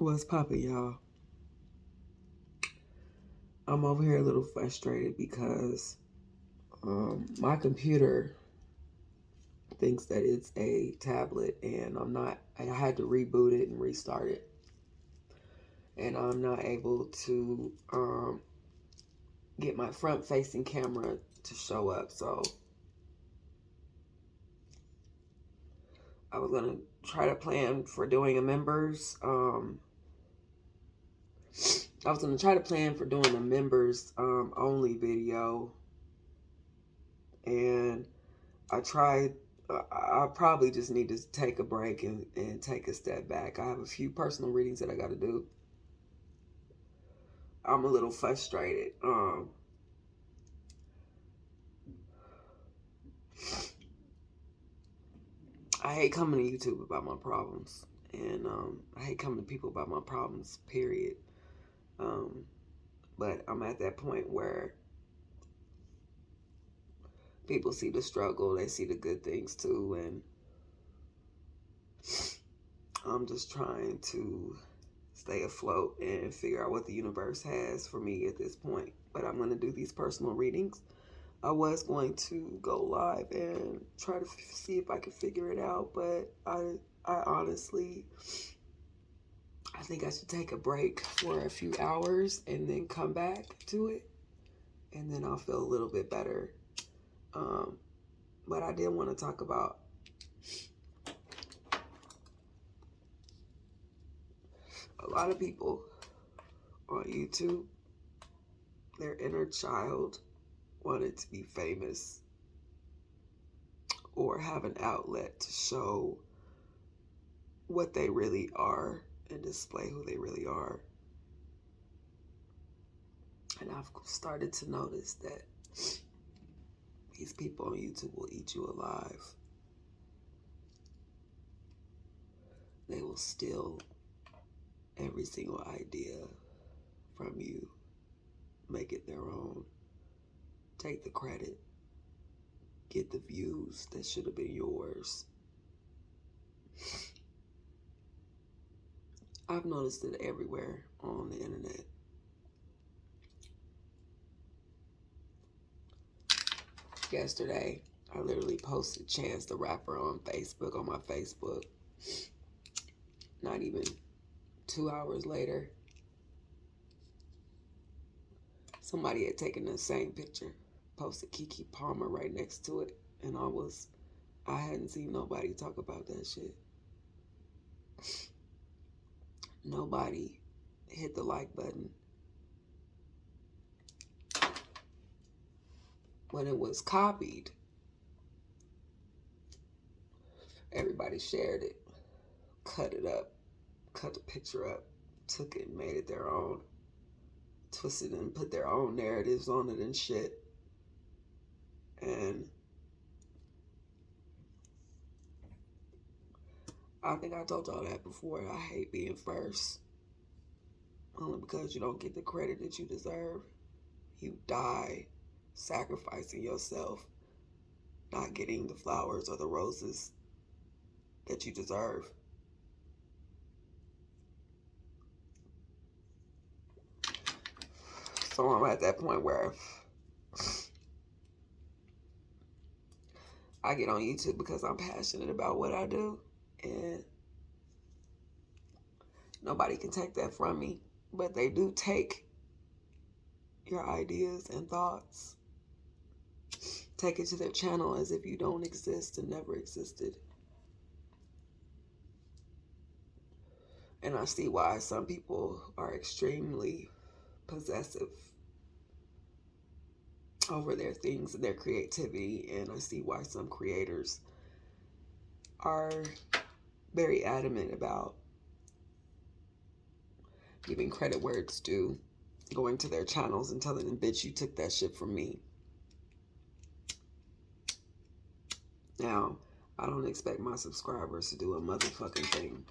What's poppin', y'all? I'm over here a little frustrated because my computer thinks that it's a tablet, and I'm not. I had to reboot it and restart it, and I'm not able to get my front-facing camera to show up. So I was gonna try to plan for doing a members. I was gonna try to plan for doing a members only video, and I tried. I probably just need to take a break and take a step back. I have a few personal readings that I got to do. I'm a little frustrated. I hate coming to YouTube about my problems, and I hate coming to people about my problems, period. But I'm at that point where people see the struggle, they see the good things too, and I'm just trying to stay afloat and figure out what the universe has for me at this point. But I'm going to do these personal readings. I was going to go live and try to see if I could figure it out, but I honestly, I think I should take a break for a few hours and then come back to it, and then I'll feel a little bit better. But I did want to talk about a lot of people on YouTube, their inner child wanted to be famous or have an outlet to show what they really are and display who they really are. And I've started to notice that these people on YouTube will eat you alive. They will steal every single idea from you, make it their own, take the credit, get the views that should have been yours. I've noticed it everywhere on the internet. Yesterday, I literally posted Chance the Rapper on Facebook, on my Facebook. Not even 2 hours later, somebody had taken the same picture, posted Keke Palmer right next to it, and I hadn't seen nobody talk about that shit. Nobody hit the like button. When it was copied, everybody shared it, cut it up, cut the picture up, took it and made it their own, twisted and put their own narratives on it and shit. And I think I told y'all that before. I hate being first, only because you don't get the credit that you deserve. You die sacrificing yourself, not getting the flowers or the roses that you deserve. So I'm at that point where I get on YouTube because I'm passionate about what I do, and nobody can take that from me. But they do take your ideas and thoughts, take it to their channel as if you don't exist and never existed. And I see why some people are extremely possessive over their things and their creativity, and I see why some creators are very adamant about giving credit where it's due, going to their channels and telling them, bitch, you took that shit from me. Now, I don't expect my subscribers to do a motherfucking thing.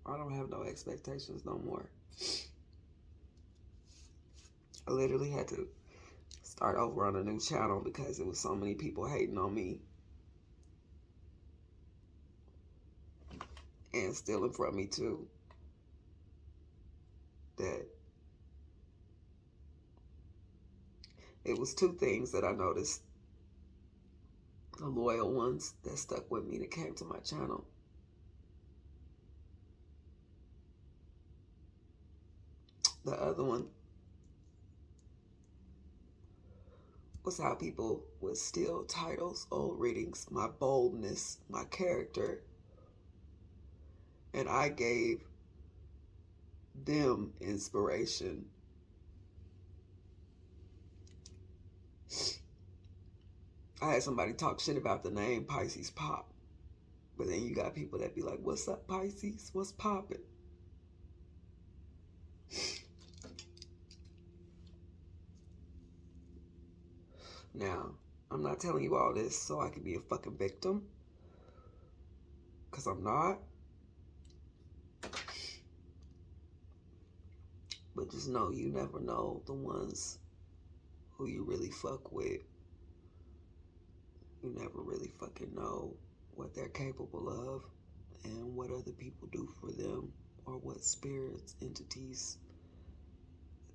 I don't have no expectations no more. I literally had to start over on a new channel because there was so many people hating on me and stealing from me too, that it was two things that I noticed. The loyal ones that stuck with me that came to my channel. The other one was how people would steal titles, old readings, my boldness, my character, and I gave them inspiration. I had somebody talk shit about the name Pisces Pop, but then you got people that be like, what's up, Pisces? What's poppin'? Now, I'm not telling you all this so I can be a fucking victim, because I'm not. But just know you never know the ones who you really fuck with. You never really fucking know what they're capable of and what other people do for them, or what spirits, entities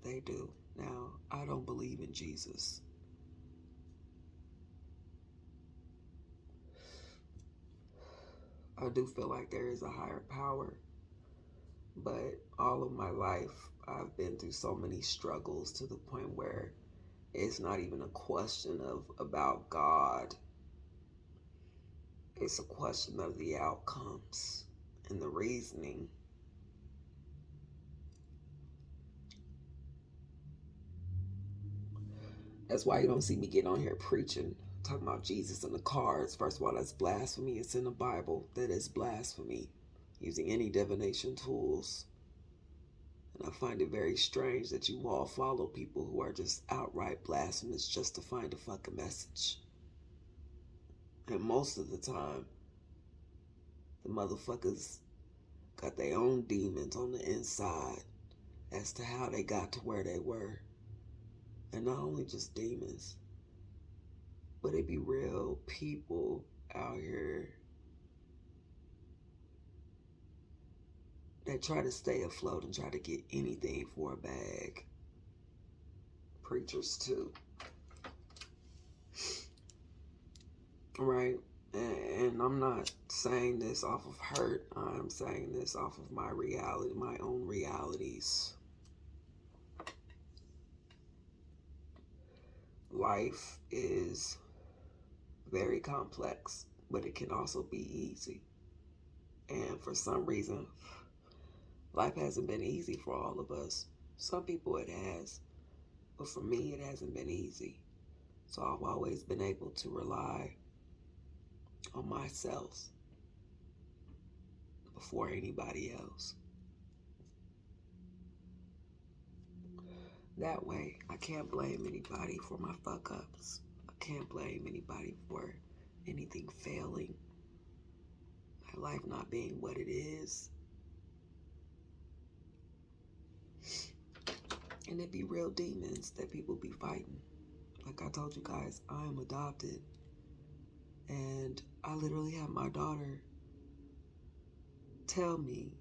they do. Now, I don't believe in Jesus. I do feel like there is a higher power, but all of my life I've been through so many struggles to the point where it's not even a question of about God. It's a question of the outcomes and the reasoning. That's why you don't see me getting on here preaching, talking about Jesus in the cards. First of all, that's blasphemy. It's in the Bible. That is blasphemy. Using any divination tools. And I find it very strange that you all follow people who are just outright blasphemous just to find a fucking message. And most of the time, the motherfuckers got their own demons on the inside as to how they got to where they were. And not only just demons, but it be real people out here that try to stay afloat and try to get anything for a bag. Preachers too. Right? And I'm not saying this off of hurt. I'm saying this off of my reality, my own realities. Life is very complex, but it can also be easy. And for some reason, life hasn't been easy for all of us. Some people it has, but for me it hasn't been easy. So I've always been able to rely on myself before anybody else. That way, I can't blame anybody for my fuck-ups. I can't blame anybody for anything failing. My life not being what it is. And it be real demons that people be fighting. Like I told you guys, I am adopted. And I literally had my daughter tell me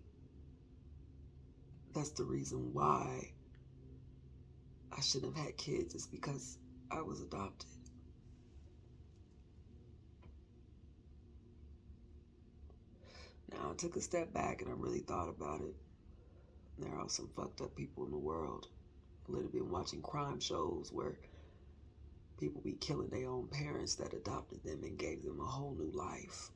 that's the reason why I shouldn't have had kids, is because I was adopted. Now, I took a step back and I really thought about it. There are some fucked up people in the world. I've literally been watching crime shows where people be killing their own parents that adopted them and gave them a whole new life.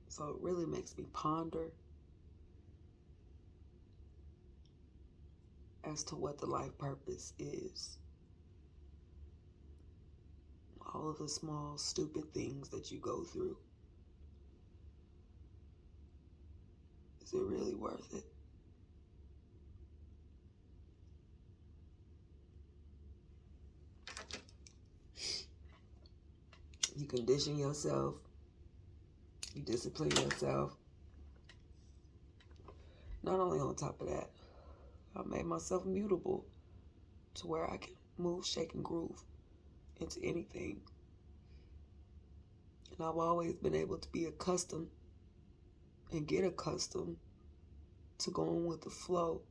So it really makes me ponder as to what the life purpose is. All of the small, stupid things that you go through. Is it really worth it? You condition yourself You discipline yourself. Not only on top of that, I made myself mutable to where I can move, shake, and groove into anything. And I've always been able to be accustomed and get accustomed to going with the flow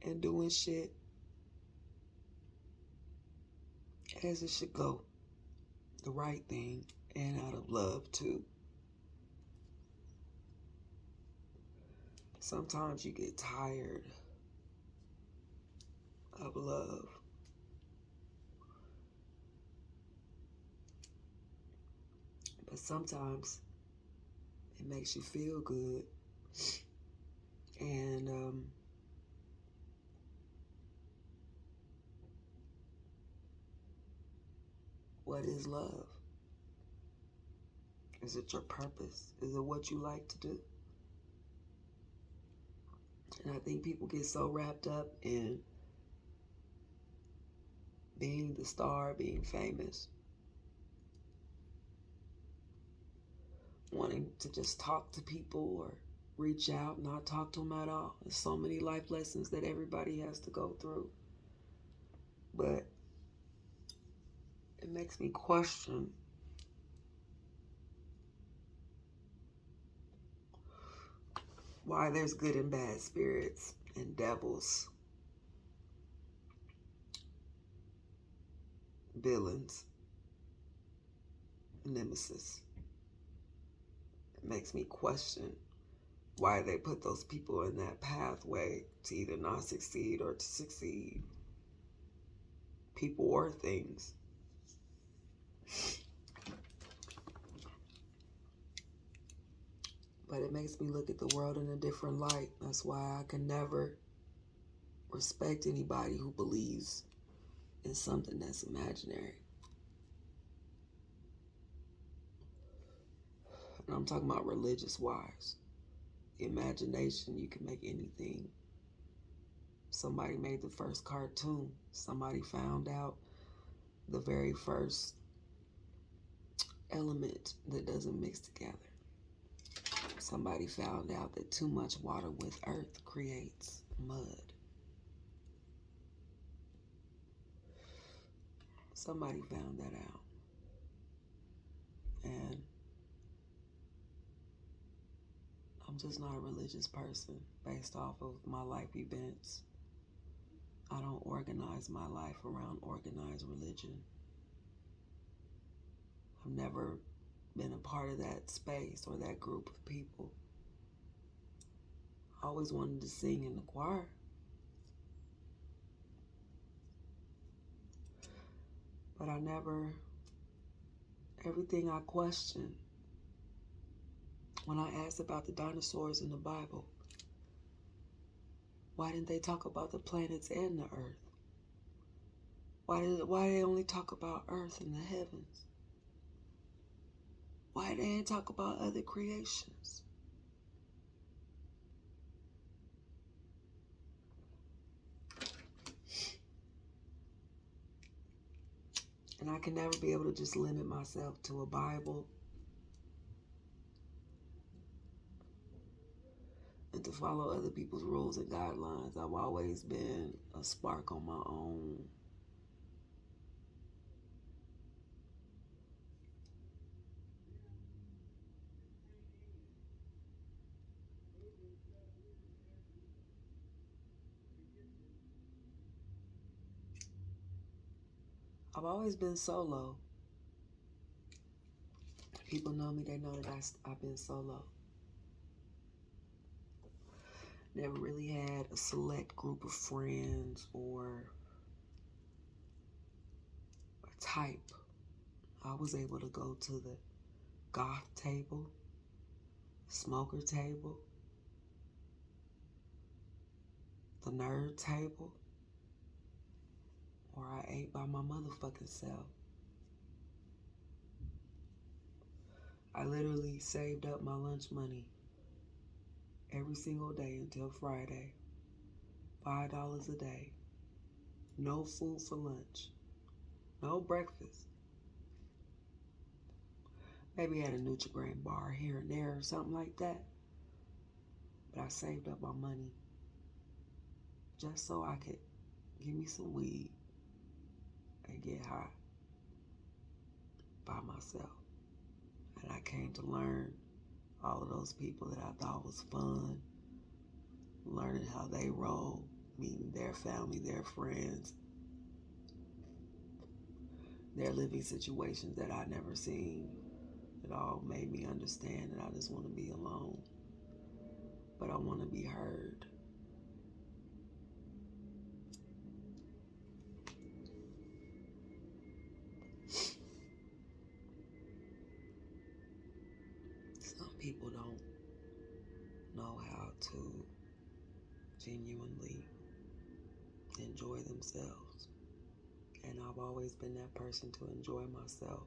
and doing shit as it should go. The right thing, and out of love too. Sometimes you get tired of love. But sometimes it makes you feel good. And what is love? Is it your purpose? Is it what you like to do? And I think people get so wrapped up in being the star, being famous, wanting to just talk to people or reach out, not talk to them at all. There's so many life lessons that everybody has to go through. But it makes me question why there's good and bad spirits and devils, villains, nemesis. It makes me question why they put those people in that pathway to either not succeed or to succeed. People or things. But it makes me look at the world in a different light. That's why I can never respect anybody who believes in something that's imaginary. And I'm talking about religious-wise. Imagination, you can make anything. Somebody made the first cartoon. Somebody found out the very first element that doesn't mix together. Somebody found out that too much water with earth creates mud. Somebody found that out. And I'm just not a religious person based off of my life events. I don't organize my life around organized religion. I've never been a part of that space or that group of people. I always wanted to sing in the choir. But I never, everything I questioned when I asked about the dinosaurs in the Bible, why didn't they talk about the planets and the earth? Why did they only talk about earth and the heavens? Why they didn't talk about other creations? And I can never be able to just limit myself to a Bible and to follow other people's rules and guidelines. I've always been a spark on my own. I've always been solo. People know me, they know that I've been solo. Never really had a select group of friends or a type. I was able to go to the goth table, smoker table, the nerd table, or I ate by my motherfucking self. I literally saved up my lunch money every single day until Friday. $5 a day. No food for lunch. No breakfast. Maybe at a Nutri-Grain bar here and there or something like that. But I saved up my money just so I could give me some weed and get high by myself. And I came to learn all of those people that I thought was fun, learning how they roll, meeting their family, their friends, their living situations that I never seen. It all made me understand that I just want to be alone, but I want to be heard. Some people don't know how to genuinely enjoy themselves, and I've always been that person to enjoy myself.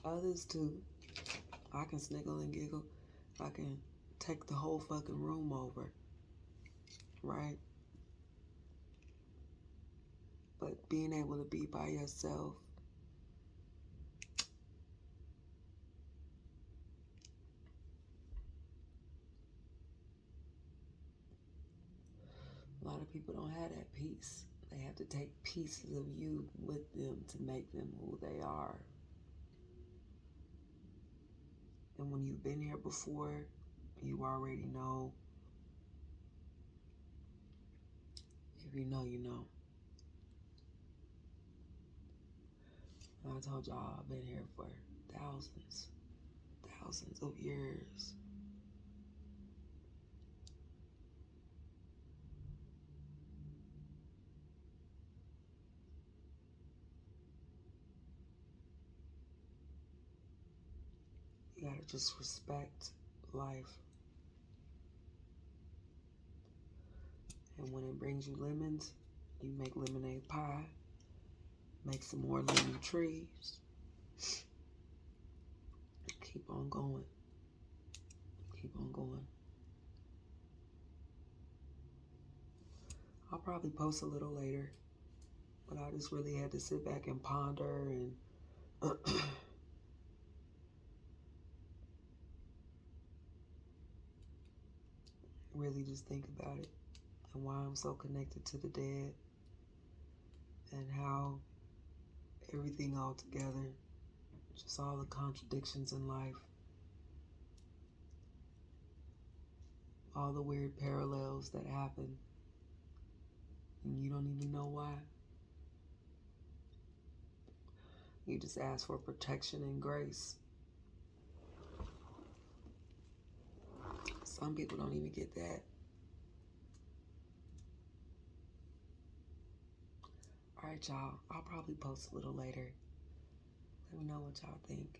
Others too. I can sniggle and giggle. I can take the whole fucking room over, right? But being able to be by yourself, a lot of people don't have that peace. They have to take pieces of you with them to make them who they are. And when you've been here before, you already know. If you know, you know. I told y'all I've been here for thousands of years. You gotta just respect life. And when it brings you lemons, you make lemonade pie, make some more lemon trees. Keep on going. Keep on going. I'll probably post a little later, but I just really had to sit back and ponder and really just think about it and why I'm so connected to the dead and how everything all together, just all the contradictions in life, all the weird parallels that happen and you don't even know why. You just ask for protection and grace. Some people don't even get that. All right, y'all. I'll probably post a little later. Let me know what y'all think.